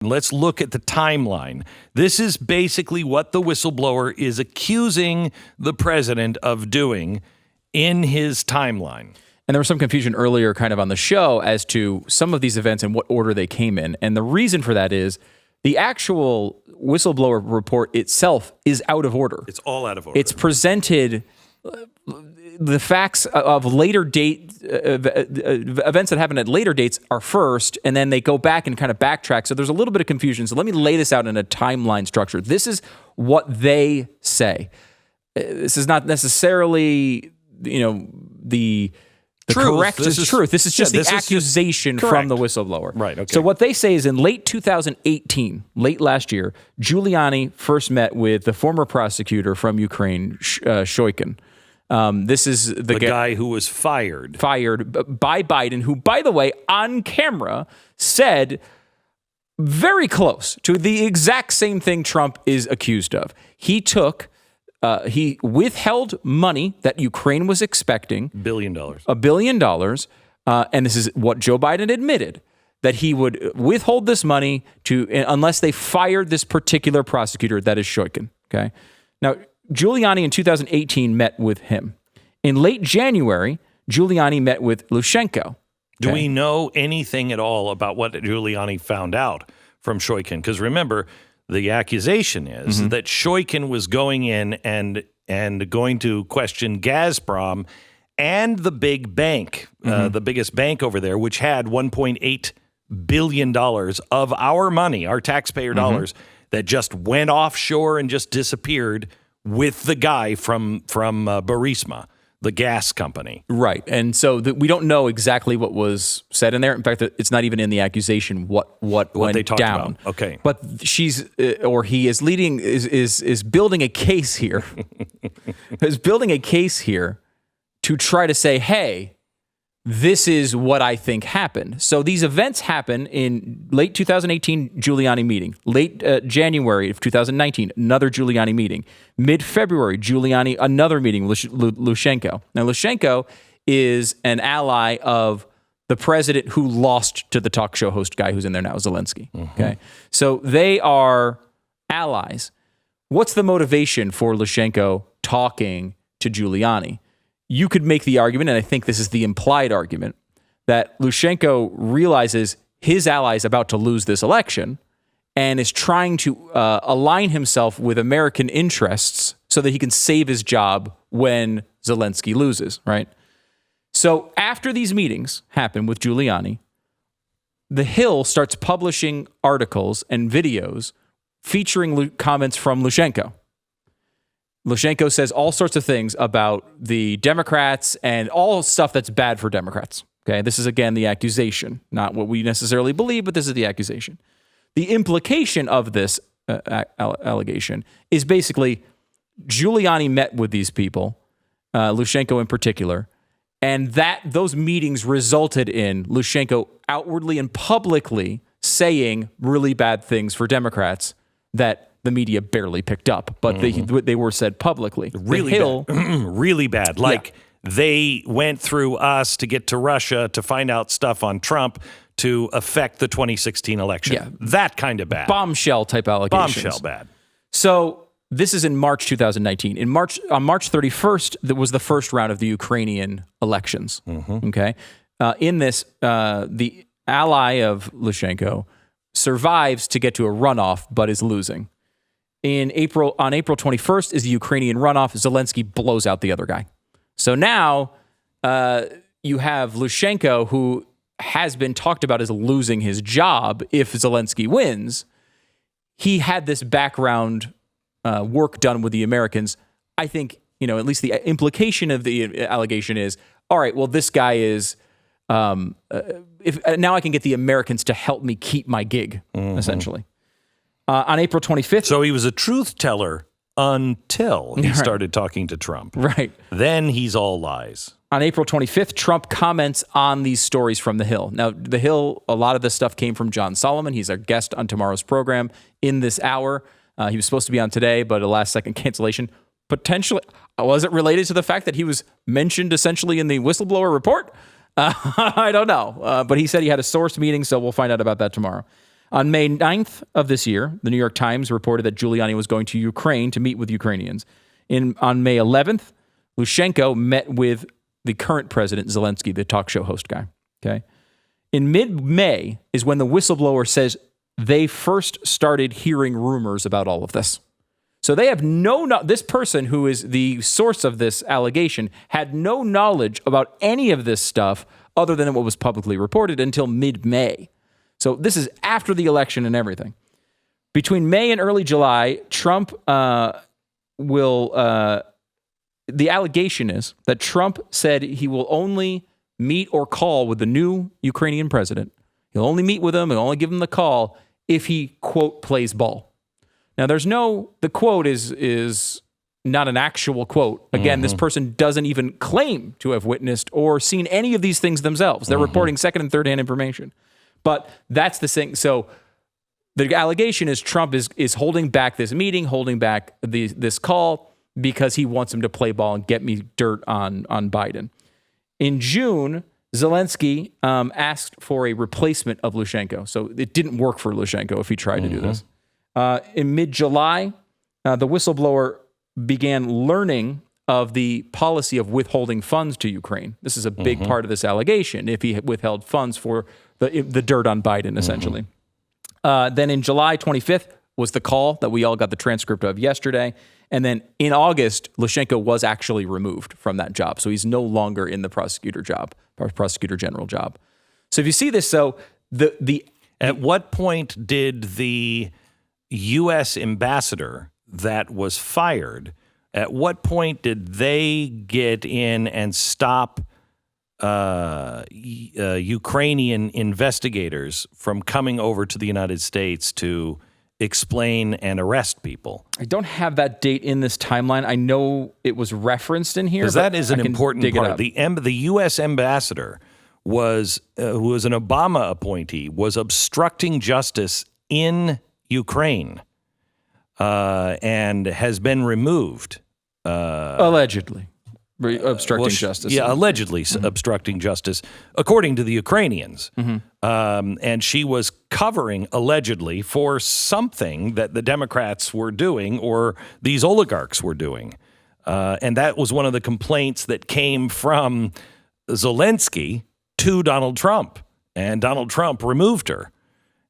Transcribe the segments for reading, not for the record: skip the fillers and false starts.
Let's look at the timeline. This is basically what the whistleblower is accusing the president of doing in his timeline. And there was some confusion earlier kind of on the show as to some of these events and what order they came in. And the reason for that is the actual whistleblower report itself is out of order. It's all out of order. It's presented the facts of later date events that happen at later dates are first, and then they go back and kind of backtrack. So there's a little bit of confusion. So let me lay this out in a timeline structure. This is what they say. This is not necessarily, the correct truth. This is just the accusation from the whistleblower. Right. Okay. So what they say is in late 2018, late last year, Giuliani first met with the former prosecutor from Ukraine, Shoikin. This is the guy who was fired by Biden, who, by the way, on camera said very close to the exact same thing Trump is accused of. He withheld money that Ukraine was expecting. $1 billion. And this is what Joe Biden admitted, that he would withhold this money unless they fired this particular prosecutor, that is Shoikin. Okay. Now, Giuliani in 2018 met with him. In late January, Giuliani met with Leshchenko. Okay? Do we know anything at all about what Giuliani found out from Shoikin? Because remember, the accusation is that Shoikin was going in and going to question Gazprom and the big bank, the biggest bank over there, which had $1.8 billion of our money, our taxpayer dollars, that just went offshore and just disappeared with the guy from Burisma, the gas company. Right. And so we don't know exactly what was said in there. In fact, it's not even in the accusation what went they talked down. About. Okay. But he is leading, is building a case here, is building a case here to try to say, hey, this is what I think happened. So these events happen in late 2018 Giuliani meeting, late January of 2019, another Giuliani meeting, mid-February, Giuliani, another meeting with Leshchenko. Now, Leshchenko is an ally of the president who lost to the talk show host guy who's in there now, Zelensky. Okay. So they are allies. What's the motivation for Leshchenko talking to Giuliani? You could make the argument, and I think this is the implied argument, that Leshchenko realizes his ally is about to lose this election and is trying to align himself with American interests so that he can save his job when Zelensky loses, right? So after these meetings happen with Giuliani, The Hill starts publishing articles and videos featuring comments from Leshchenko. Leshchenko says all sorts of things about the Democrats and all stuff that's bad for Democrats. Okay, this is, again, the accusation. Not what we necessarily believe, but this is the accusation. The implication of this allegation is basically Giuliani met with these people, Leshchenko in particular, and those meetings resulted in Leshchenko outwardly and publicly saying really bad things for Democrats that the media barely picked up, but they were said publicly. Really bad. Like they went through us to get to Russia to find out stuff on Trump to affect the 2016 election. Yeah. That kind of bad. Bombshell type allegations. Bombshell bad. So this is in March 2019. On March 31st, that was the first round of the Ukrainian elections. Okay. In this, the ally of Leshchenko survives to get to a runoff, but is losing. On April 21st is the Ukrainian runoff. Zelensky blows out the other guy. So now you have Leshchenko, who has been talked about as losing his job if Zelensky wins. He had this background work done with the Americans. I think, at least the implication of the allegation is, all right, well, this guy is, if now I can get the Americans to help me keep my gig, essentially. On April 25th. So he was a truth teller until he started talking to Trump. Right. Then he's all lies. On April 25th, Trump comments on these stories from The Hill. Now, The Hill, a lot of this stuff came from John Solomon. He's our guest on tomorrow's program in this hour. He was supposed to be on today, but a last-second cancellation. Potentially, was it related to the fact that he was mentioned essentially in the whistleblower report? I don't know. But he said he had a source meeting, so we'll find out about that tomorrow. On May 9th of this year, the New York Times reported that Giuliani was going to Ukraine to meet with Ukrainians. On May 11th, Leshchenko met with the current president, Zelensky, the talk show host guy. Okay. In mid-May is when the whistleblower says they first started hearing rumors about all of this. So they have this person who is the source of this allegation had no knowledge about any of this stuff other than what was publicly reported until mid-May. So this is after the election and everything. Between May and early July, Trump the allegation is that Trump said he will only meet or call with the new Ukrainian president. He'll only meet with him and only give him the call if he, quote, plays ball. Now, the quote is not an actual quote. Again, this person doesn't even claim to have witnessed or seen any of these things themselves. They're reporting second and third-hand information. But that's the thing. So the allegation is Trump is holding back this meeting, holding back this call because he wants him to play ball and get me dirt on Biden. In June, Zelensky asked for a replacement of Leshchenko. So it didn't work for Leshchenko if he tried to do this. In mid-July, the whistleblower began learning of the policy of withholding funds to Ukraine. This is a big part of this allegation, if he withheld funds for the dirt on Biden, essentially. Then in July 25th was the call that we all got the transcript of yesterday. And then in August, Leshchenko was actually removed from that job. So he's no longer in the prosecutor general job. So if you see this, at what point did the U.S. ambassador that was fired, at what point did they get in and stop Ukrainian investigators from coming over to the United States to explain and arrest people? I don't have that date in this timeline. I know it was referenced in here. Because that is an important part. The U.S. ambassador who was an Obama appointee, was obstructing justice in Ukraine and has been removed. Allegedly. Obstructing justice. Yeah, allegedly obstructing justice, according to the Ukrainians. And she was covering, allegedly, for something that the Democrats were doing or these oligarchs were doing. And that was one of the complaints that came from Zelensky to Donald Trump. And Donald Trump removed her.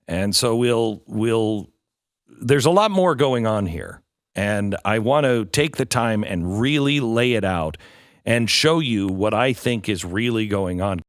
And so there's a lot more going on here. And I want to take the time and really lay it out and show you what I think is really going on.